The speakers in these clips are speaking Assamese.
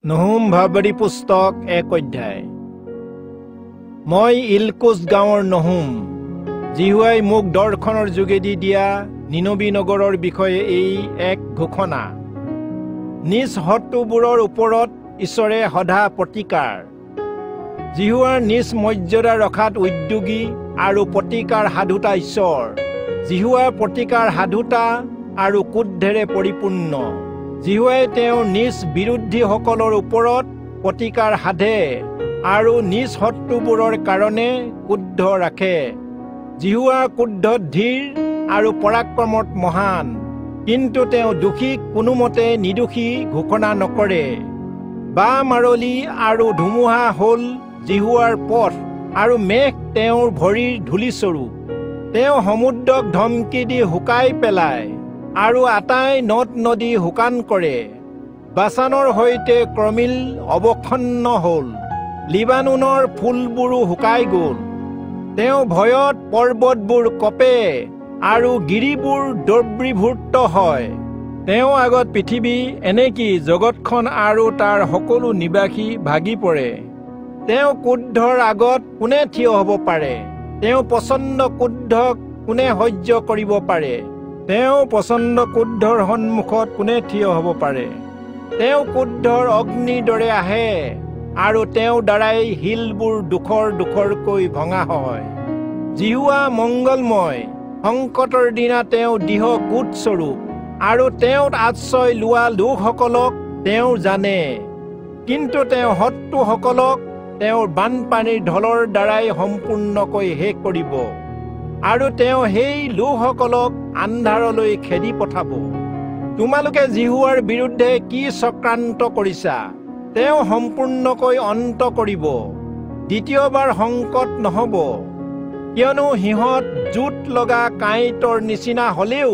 নহুম ভাৱবাদী পুস্তক 1 অধ্যায়। মই ইলকুছ গাঁৱৰ নহুম, জিহুৱাই মোক দৰ্শনৰ যোগেদি দিয়া নিনবী নগৰৰ বিষয়ে এই এক ঘোষণা। নিজ শত্ৰুবোৰৰ ওপৰত ঈশ্বৰে সদা প্ৰতিকাৰ, জিহুৱাৰ নিজ মৰ্যাদা ৰখাত উদ্যোগী আৰু প্ৰতিকাৰ সাধুতা ঈশ্বৰ। জিহুৱাৰ প্ৰতিকাৰ সাধুতা আৰু ক্ৰোধেৰে পৰিপূৰ্ণ। জিহুৱাই তেওঁৰ নিজ বিৰোধীসকলৰ ওপৰত প্ৰতিকাৰ সাধে আৰু নিজ শত্ৰুবোৰৰ কাৰণে ক্ৰোধ ৰাখে। জিহুৱাৰ ক্ৰোধত ধীৰ আৰু পৰাক্ৰমত মহান, কিন্তু তেওঁ দোষীক কোনোমতে নিৰ্দোষী ঘোষণা নকৰে। বাহ মাৰলি আৰু ধুমুহা হ'ল জিহুৱাৰ পথ, আৰু মেঘ তেওঁৰ ভৰিৰ ধূলিস্বৰূপ। তেওঁ সমুদ্ৰক ধমকি দি শুকাই পেলায় আৰু আটাই নদ নদী শুকান কৰে। বাছানৰ সৈতে ক্ৰমিল অৱসন্ন হ'ল, লিবানোনৰ ফুলবোৰো শুকাই গ'ল। তেওঁ ভয়ত পৰ্বতবোৰ কঁপে আৰু গিৰিবোৰ দ্ৰৱীভূত হয়। তেওঁ আগত পৃথিৱী এনেকি জগতখন আৰু তাৰ সকলো নিবাসী ভাগি পৰে। তেওঁ ক্ৰোধৰ আগত কোনে থিয় হ'ব পাৰে? তেওঁ প্ৰচণ্ড ক্ৰোধক কোনে সহ্য কৰিব পাৰে? তেওঁ প্ৰচণ্ড ক্ৰোধৰ সন্মুখত কোনে থিয় হ'ব পাৰে? তেওঁ ক্ৰোধৰ অগ্নিৰ দৰে আহে আৰু তেওঁৰ দ্বাৰাই শিলবোৰ দুখৰকৈ ভঙা হয়। জিহুৱা মংগলময়, সংকটৰ দিনা তেওঁ দৃঢ় ক্ৰোধস্বৰূপ, আৰু তেওঁত আশ্ৰয় লোৱা লোকসকলক তেওঁ জানে। কিন্তু তেওঁ শত্ৰুসকলক তেওঁৰ বানপানীৰ ঢলৰ দ্বাৰাই সম্পূৰ্ণকৈ শেষ কৰিব, আৰু তেওঁ সেই লোকসকলক আন্ধাৰলৈ খেদি পঠাব। তোমালোকে জিহুৱাৰ বিৰুদ্ধে কি চক্ৰান্ত কৰিছা? তেওঁ সম্পূৰ্ণকৈ অন্ত কৰিব, দ্বিতীয়বাৰ সংকট নহ'ব। কিয়নো সিহঁত জোঁট লগা কাঁইটৰ নিচিনা হ'লেও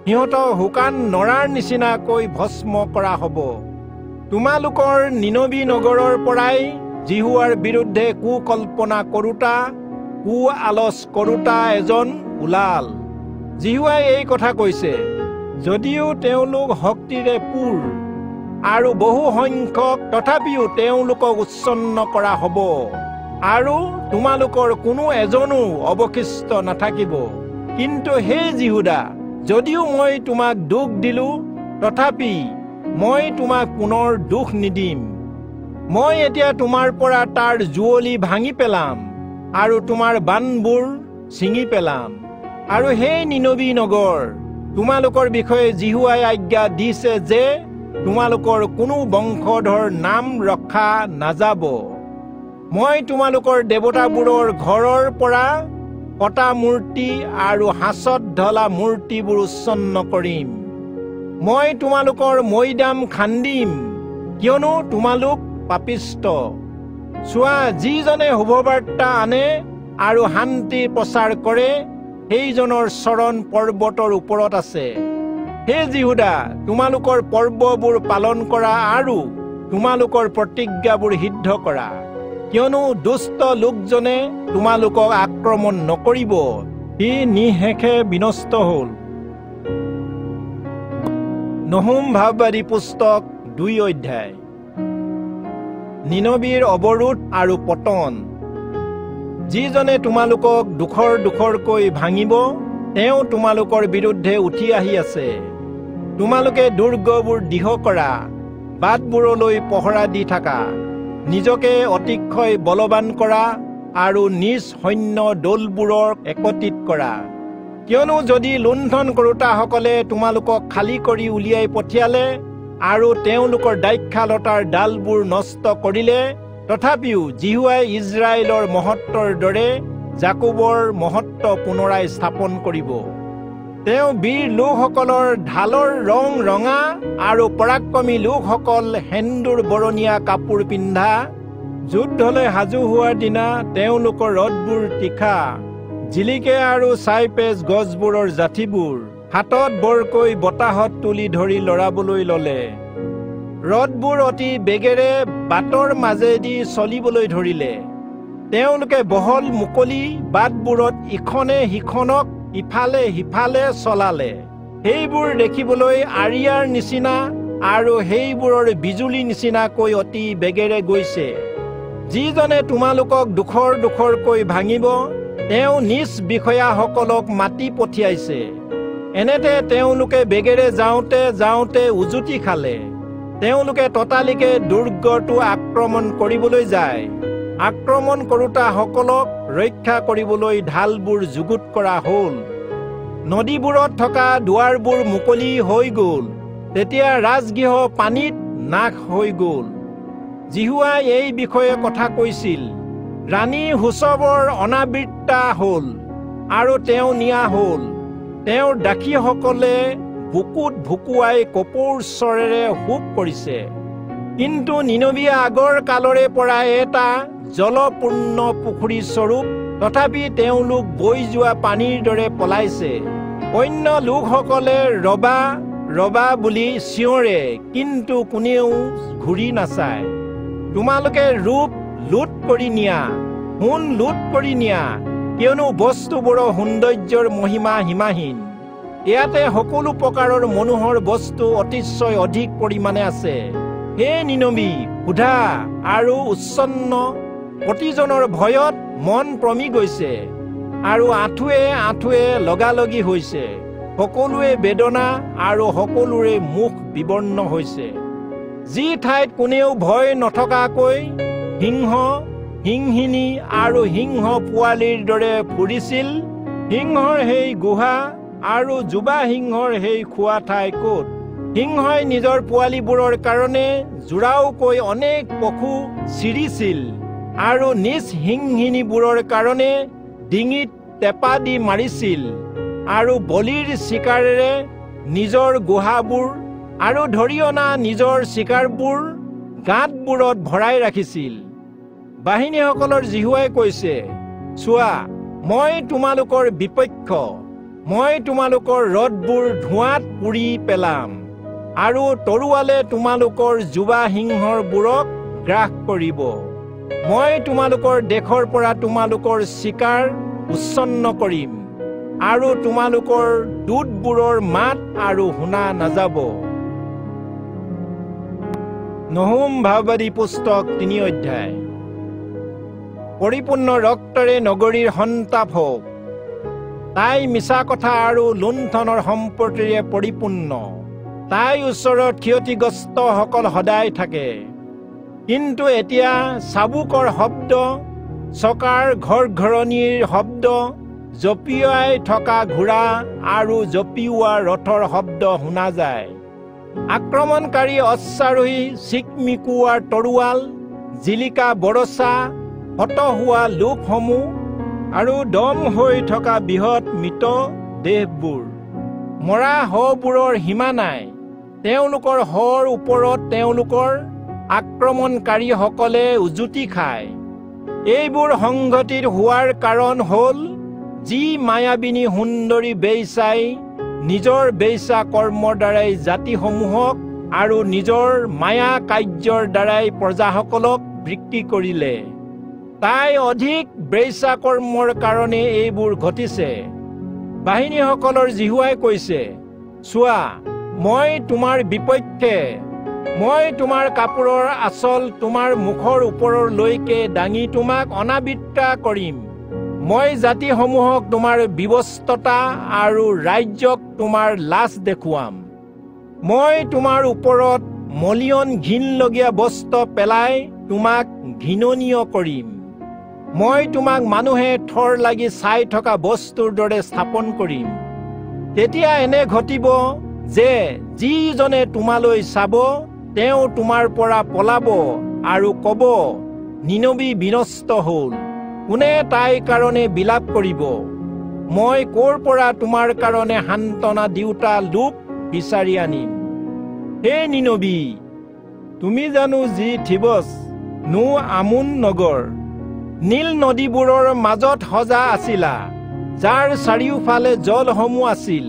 সিহঁতক শুকান নৰাৰ নিচিনাকৈ ভস্ম কৰা হ'ব। তোমালোকৰ নিনবী নগৰৰ পৰাই জিহুৱাৰ বিৰুদ্ধে কুকল্পনা কৰোঁতা, আলোচ কৰোঁতা এজন ওলাল। জিহুৱাই এই কথা কৈছে, যদিও তেওঁলোক শক্তিৰে পূৰ আৰু বহু সংখ্যক, তথাপিও তেওঁলোকক উচ্ছন্ন কৰা হ'ব, আৰু তোমালোকৰ কোনো এজনো অৱশিষ্ট নাথাকিব। কিন্তু হে জিহুদা, যদিও মই তোমাক দুখ দিলোঁ, তথাপি মই তোমাক পুনৰ দুখ নিদিম। মই এতিয়া তোমাৰ পৰা তাৰ জুৱলি ভাঙি পেলাম আৰু তোমাৰ বান্ধবোৰ ছিঙি পেলাম। আৰু সেই নিনবী নগৰ, তোমালোকৰ বিষয়ে জিহুৱাই আজ্ঞা দিছে যে তোমালোকৰ কোনো বংশধৰ নাম ৰখা নাযাব। মই তোমালোকৰ দেৱতাবোৰৰ ঘৰৰ পৰা কটা মূৰ্তি আৰু হাঁচত ঢলা মূৰ্তিবোৰ উচ্ছন্ন কৰিম। মই তোমালোকৰ মৈদাম খান্দিম, কিয়নো তোমালোক পাপিষ্ট। চোৱা, যিজনে শুভবাৰ্তা আনে আৰু শান্তি প্ৰচাৰ কৰে, সেইজনৰ চৰণ পৰ্বতৰ ওপৰত আছে। হে জিহুদা, তোমালোকৰ পৰ্ববোৰ পালন কৰা আৰু তোমালোকৰ প্ৰতিজ্ঞাবোৰ সিদ্ধ কৰা, কিয়নো দুষ্ট লোকজনে তোমালোকক আক্ৰমণ নকৰিব, সি নিঃশেষে বিনষ্ট হ'ল। নহুম ভাৱবাদী পুস্তক 2 অধ্যায়। নিনবীৰ অৱৰোধ আৰু পতন। যিজনে তোমালোকক দুখৰকৈ ভাঙিব, তেওঁ তোমালোকৰ বিৰুদ্ধে উঠি আহি আছে। তোমালোকে দুৰ্গবোৰ দৃঢ় কৰা, বাটবোৰলৈ পহৰা দি থাকা, নিজকে অতিশয় বলৱান কৰা আৰু নিজ সৈন্য দলবোৰক একত্ৰিত কৰা। কিয়নো যদি লুণ্ঠন কৰোঁতাসকলে তোমালোকক খালী কৰি উলিয়াই পঠিয়ালে আৰু তেওঁলোকৰ দ্ৰাক্ষালতাৰ ডালবোৰ নষ্ট কৰিলে, তথাপিও জিহুৱাই ইজৰাইলৰ মহত্বৰ দৰে জাকোবৰ মহত্ব পুনৰাই স্থাপন কৰিব। তেওঁ বীৰ লোকসকলৰ ঢালৰ ৰং ৰঙা আৰু পৰাক্ৰমী লোকসকল সেন্দুৰ বৰণীয়া কাপোৰ পিন্ধা। যুদ্ধলৈ সাজু হোৱাৰ দিনা তেওঁলোকৰ ৰথবোৰ তীখা, জিলিকে আৰু চাইপেচ গছবোৰৰ জাঠিবোৰ হাতত বৰকৈ বতাহত তুলি ধৰি লৰাবলৈ ল'লে। ৰথবোৰ অতি বেগেৰে বাটৰ মাজেদি চলিবলৈ ধৰিলে। তেওঁলোকে বহল মুকলি বাটবোৰত ইখনে সিখনক ইফালে সিফালে চলালে। সেইবোৰ দেখিবলৈ আৰিয়াৰ নিচিনা আৰু সেইবোৰৰ বিজুলী নিচিনাকৈ অতি বেগেৰে গৈছে। যিজনে তোমালোকক দুখৰকৈ ভাঙিব, তেওঁ নিজ বিষয়াসকলক মাতি পঠিয়াইছে। এনেতে তেওঁলোকে বেগেৰে যাওঁতে উজুতি খালে। তেওঁলোকে ততালিকে দুৰ্গটো আক্ৰমণ কৰিবলৈ যায়। আক্ৰমণ কৰোঁতাসকলক ৰক্ষা কৰিবলৈ ঢালবোৰ যুগুত কৰা হ'ল। নদীবোৰত থকা দুৱাৰবোৰ মুকলি হৈ গ'ল। তেতিয়া ৰাজগৃহ পানীত নাশ হৈ গ'ল। জিহুৱাই এই বিষয়ে কথা কৈছিল। ৰাণী হুচবৰ অনাবৃত্তা হ'ল আৰু তেওঁ নিয়া হ'ল। তেওঁৰ দাসীসকলে বুকুত ভুকুৱাই কপৌৰ স্বৰেৰে শোক কৰিছে। কিন্তু নিনবীয়ে আগৰ কালৰে পৰা এটা জলপূৰ্ণ পুখুৰী স্বৰূপ, তথাপি তেওঁলোক বৈ যোৱা পানীৰ দৰে পলাইছে। অন্য লোকসকলে ৰবা ৰবা বুলি চিঞৰে, কিন্তু কোনেও ঘূৰি নাচায়। তোমালোকে ৰূপ লুট কৰি নিয়া, সোণ লুট কৰি নিয়া, কিয়নো বস্তুবোৰৰ সৌন্দৰ্যৰ মহিমা সীমাহীন। ইয়াতে সকলো প্ৰকাৰৰ মনোহৰ বস্তু অতিশয় অধিক পৰিমাণে আছে। হে নিনবী, সোধা আৰু উচ্ছন্ন, প্ৰতিজনৰ ভয়ত মন প্ৰমি গৈছে আৰু আঁঠুৱে লগালগি হৈছে। সকলোৱে বেদনা আৰু সকলোৰে মুখ বিবৰ্ণ হৈছে। যি ঠাইত কোনেও ভয় নথকাকৈ সিংহ, সিংহিনী আৰু সিংহ পোৱালিৰ দৰে ফুৰিছিল, সিংহৰ সেই গুহা আৰু যুৱা সিংহৰ সেই খোৱা ঠাই ক'ত? সিংহই নিজৰ পোৱালিবোৰৰ কাৰণে জোৰাওকৈ অনেক পশু চিৰিছিল আৰু নিজ সিংহিনীবোৰৰ কাৰণে ডিঙিত টেপা দি মাৰিছিল আৰু বলিৰ চিকাৰেৰে নিজৰ গুহাবোৰ আৰু ধৰি অনা নিজৰ চিকাৰবোৰ গাঁতবোৰত ভৰাই ৰাখিছিল। বাহিনীসকলৰ জিহুৱাই কৈছে, চোৱা, মই তোমালোকৰ বিপক্ষ। মই তোমালোকৰ ৰথবোৰ ধোঁৱাত পুৰি পেলাম আৰু তৰোৱালে তোমালোকৰ যুৱা সিংহৰবোৰক গ্ৰাস কৰিব। মই তোমালোকৰ দেশৰ পৰা তোমালোকৰ চিকাৰ উচ্ছন্ন কৰিম আৰু তোমালোকৰ দূতবোৰৰ মাত আৰু শুনা নাযাব। নহুম ভাৱবাদী পুস্তক ৩ অধ্যায়। পৰিপূৰ্ণ ৰক্তৰে নগৰীৰ সন্তাপ হওক। তাই মিছা কথা আৰু লুণ্ঠনৰ সম্পত্তিৰে পৰিপূৰ্ণ। তাই ওচৰত ক্ষতিগ্ৰস্তসকল সদায় থাকে। কিন্তু এতিয়া চাবুকৰ শব্দ, চকাৰ ঘৰঘৰণিৰ শব্দ, জঁপিয়াই থকা ঘোঁৰা আৰু জঁপিওৱা ৰথৰ শব্দ শুনা যায়। আক্ৰমণকাৰী অশ্বাৰোহী চিকমিকোৱাৰ তৰোৱাল, জিলিকা বৰচা, হত হোৱা লোকসমূহ আৰু দম হৈ থকা বৃহৎ মৃত দেহবোৰ। মৰা শবোৰৰ সীমা নাই। তেওঁলোকৰ শৰ ওপৰত তেওঁলোকৰ আক্ৰমণকাৰীসকলে উজুতি খায়। এইবোৰ সংঘটিত হোৱাৰ কাৰণ হ'ল, যি মায়াবিনী সুন্দৰী বেইচাই নিজৰ বেইচা কৰ্মৰ দ্বাৰাই জাতিসমূহক আৰু নিজৰ মায়া কাৰ্যৰ দ্বাৰাই প্ৰজাসকলক বিক্ৰী কৰিলে। তাই অধিক বেইচা কৰ্মৰ কাৰণে এইবোৰ ঘটিছে। বাহিনীসকলৰ জিহুৱাই কৈছে, চোৱা, মই তোমাৰ বিপক্ষে। মই তোমাৰ কাপোৰৰ আঁচল তোমাৰ মুখৰ ওপৰলৈকে দাঙি তোমাক অনাবৃত্তা কৰিম। মই জাতিসমূহক তোমাৰ বিবস্ততা আৰু ৰাজ্যক তোমাৰ লাজ দেখুৱাম। মই তোমাৰ ওপৰত মলিয়ন ঘিনলগীয়া বস্ত্ৰ পেলাই তোমাক ঘৃণনীয় কৰিম। মই তোমাক মানুহে থৰ লাগি চাই থকা বস্তুৰ দৰে স্থাপন কৰিম। তেতিয়া এনে ঘটিব যে যিজনে তোমালৈ চাব, তেওঁ তোমাৰ পৰা পলাব আৰু ক'ব, নিনবী বিনষ্ট হ'ল। কোনে তাইৰ কাৰণে বিলাপ কৰিব? মই ক'ৰ পৰা তোমাৰ কাৰণে সান্তনা দিওঁতা লোক বিচাৰি আনিম? হে নিনবী, তুমি জানো যি থিবছ, নো আমোন নগৰ, নীল নদীবোৰৰ মাজত সজা আছিলা, যাৰ চাৰিওফালে জলসমূহ আছিল,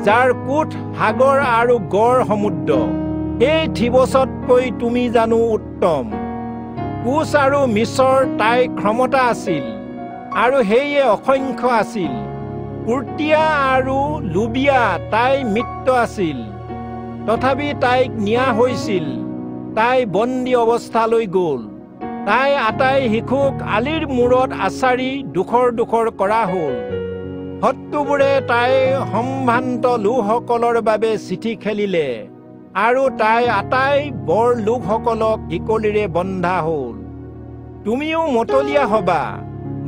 যাৰ কোঠ সাগৰ আৰু গড় সমুদ্ৰ, সেই থিবছতকৈ তুমি জানো উত্তম? কোচ আৰু মিছৰ তাইৰ ক্ষমতা আছিল আৰু সেয়ে অসংখ্য আছিল। পুৰ্তিয়া আৰু লুবিয়া তাইৰ মিত্ৰ আছিল। তথাপি তাইক নিয়া হৈছিল। তাই বন্দী অৱস্থালৈ গ'ল। তাই আটাই শিশুক আলিৰ মূৰত আচাৰি দুখৰ দুখৰ কৰা হ'ল। শত্ৰুবোৰে তাইৰ সম্ভ্ৰান্ত লোকসকলৰ বাবে চিঠি খেলিলে আৰু তাই আটাই বৰ লোকসকলক শিকলিৰে বন্ধা হ'ল। তুমিও মতলীয়া হবা,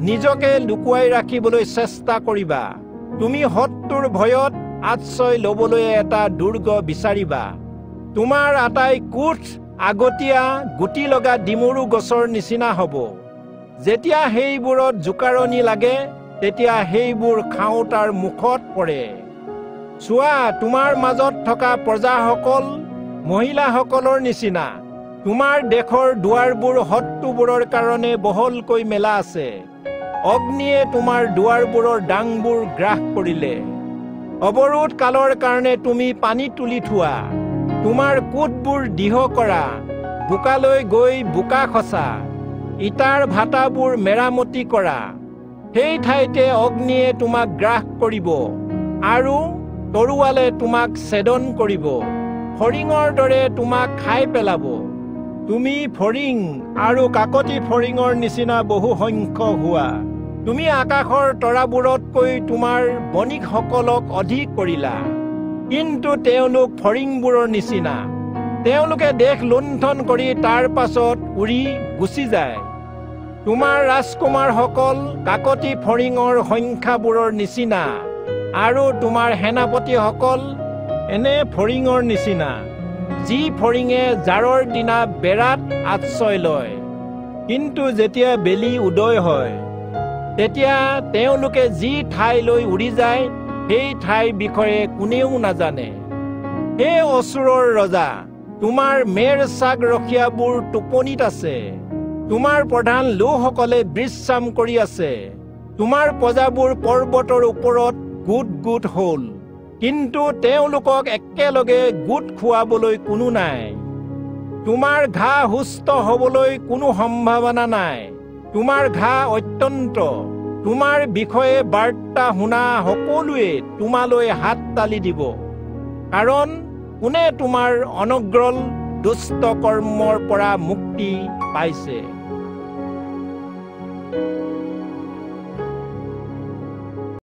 নিজকে লুকুৱাই ৰাখিবলৈ চেষ্টা কৰিবা। তুমি শত্ৰুৰ ভয়ত আশ্ৰয় ল'বলৈ এটা দুৰ্গ বিচাৰিবা। তোমাৰ আটাই কোঠ আগতীয়া গুটি লগা ডিমৰু গছৰ নিচিনা হ'ব। যেতিয়া সেইবোৰত জোকাৰণি লাগে তেতিয়া সেইবোৰ খাওঁতাৰ মুখত পৰে। চোৱা, তোমাৰ মাজত থকা প্ৰজাসকল মহিলাসকলৰ নিচিনা। তোমাৰ দেশৰ দুৱাৰবোৰ শত্ৰুবোৰৰ কাৰণে বহলকৈ মেলা আছে। অগ্নিয়ে তোমাৰ দুৱাৰবোৰৰ ডাংবোৰ গ্ৰাস কৰিলে। অৱৰোধ কালৰ কাৰণে তুমি পানী তুলি থোৱা। তোমাৰ কোটবোৰ দৃঢ় কৰা, বোকালৈ গৈ বোকা খচা, ইটাৰ ভাটাবোৰ মেৰামতি কৰা। সেই ঠাইতে অগ্নিয়ে তোমাক গ্ৰাস কৰিব আৰু তৰোৱালে তোমাক ছেদন কৰিব। ফৰিঙৰ দৰে তোমাক খাই পেলাব। তুমি ফৰিং আৰু কাকতি ফৰিঙৰ নিচিনা বহু সংখ্যক হোৱা। তুমি আকাশৰ তৰাবোৰতকৈ তোমাৰ বণিকসকলক অধিক কৰিলা, কিন্তু তেওঁলোক ফৰিংবোৰৰ নিচিনা। তেওঁলোকে দেশ লুণ্ঠন কৰি তাৰ পাছত উৰি গুচি যায়। তোমাৰ ৰাজকুমাৰসকল কাকতি ফৰিঙৰ সংখ্যাবোৰৰ নিচিনা আৰু তোমাৰ সেনাপতিসকল এনে ফৰিঙৰ নিচিনা, যি ফৰিঙে জাৰৰ দিনা বেৰাত আশ্ৰয় লয়, কিন্তু যেতিয়া বেলি উদয় হয় তেতিয়া তেওঁলোকে যি ঠাইলৈ উৰি যায় সেই ঠাইৰ বিষয়ে কোনেও নাজানে। হে অসুৰৰ ৰজা, তোমাৰ মেৰ চাগ ৰখীয়াবোৰ টোপনিত আছে। তোমাৰ প্ৰধান লোকসকলে বিশ্ৰাম কৰি আছে। তোমাৰ প্ৰজাবোৰ পৰ্বতৰ ওপৰত গোট গোট হ'ল, কিন্তু তেওঁলোকক একেলগে গোট খুৱাবলৈ কোনো নাই। তোমাৰ ঘাঁ সুস্থ হ'বলৈ কোনো সম্ভাৱনা নাই। তোমাৰ ঘাঁ অত্যন্ত। তোমাৰ বিষয়ে বাৰ্তা শুনা সকলোৱে তোমালৈ হাত তালি দিব, কাৰণ কোনে তোমাৰ অনগ্ৰল দুষ্ট কৰ্মৰ পৰা মুক্তি পাইছে।